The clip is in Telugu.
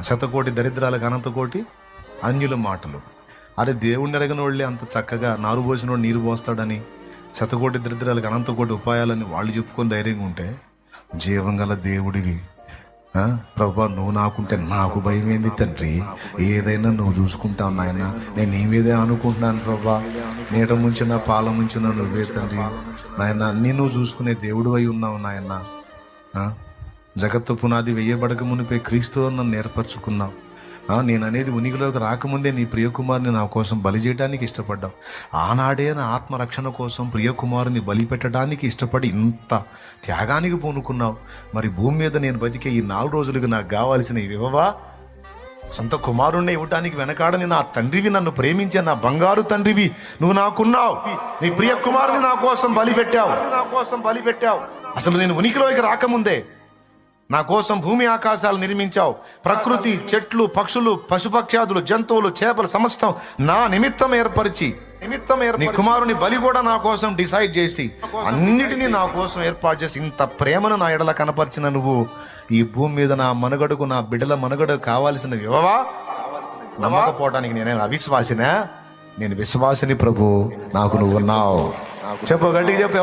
శతకోటి దరిద్రాలకు అనంతకోటి అన్యుల మాటలు. అరే దేవుణ్ణి ఎరగని వాళ్ళే అంత చక్కగా నారు పోసిన వాడు నీరు పోస్తాడని, శతకోటి దరిద్రాలకు అనంతకోటి ఉపాయాలని వాళ్ళు చెప్పుకొని ధైర్యంగా ఉంటే, జీవం గల దేవుడివి ప్రభా నువ్వు నాకుంటే నాకు భయం ఏంది తండ్రి, ఏదైనా నువ్వు చూసుకుంటావు నాయన, నేను ఏమేదే అనుకుంటున్నాను ప్రభా, నీట ముంచిన పాల ముంచిన నువ్వే తండ్రి నాయన, అన్నీ నువ్వు చూసుకునే దేవుడు అయి ఉన్నావు నాయన. జగత్తు పునాది వెయ్యబడక మునిపే క్రీస్తుతో నన్ను ఏర్పరచుకున్నావు. నేను అనేది ఉనికిలోకి రాకముందే నీ ప్రియకుమారుని నా కోసం బలి చేయడానికి ఇష్టపడ్డావు. ఆనాడే నా ఆత్మరక్షణ కోసం ప్రియకుమారుని బలి పెట్టడానికి ఇష్టపడి ఇంత త్యాగానికి పూనుకున్నావు. మరి భూమి మీద నేను బతికే ఈ 4 రోజులకు నాకు కావాల్సిన ఇవ్వవా? సొంత కుమారుణ్ణి ఇవ్వటానికి వెనకాడని నా తండ్రివి, నన్ను ప్రేమించే నా బంగారు తండ్రివి నువ్వు నాకున్నావు. నీ ప్రియ కుమారుని నా కోసం బలి పెట్టావు. అసలు నేను ఉనికిలోకి రాకముందే నా కోసం భూమి ఆకాశాలు నిర్మించావు. ప్రకృతి, చెట్లు, పక్షులు, పశుపక్ష్యాదులు, జంతువులు, చేపలు సమస్తం నా నిమిత్తం ఏర్పరిచి నీ కుమారుని బలి కూడా నా కోసం డిసైడ్ చేసి అన్నిటినీ నా కోసం ఏర్పాటు చేసి ఇంత ప్రేమను నా ఎడల కనపరిచిన నువ్వు ఈ భూమి మీద నా మనుగడకు, నా బిడ్డల మనుగడకు కావాల్సిన ఇవ్వవా? నమ్మకపోవటానికి నేనే అవిశ్వాసినా? నేను విశ్వాసిని ప్రభు, నాకు నువ్వు ఉన్నావు. చెప్పు, గట్టిగా చెప్పు.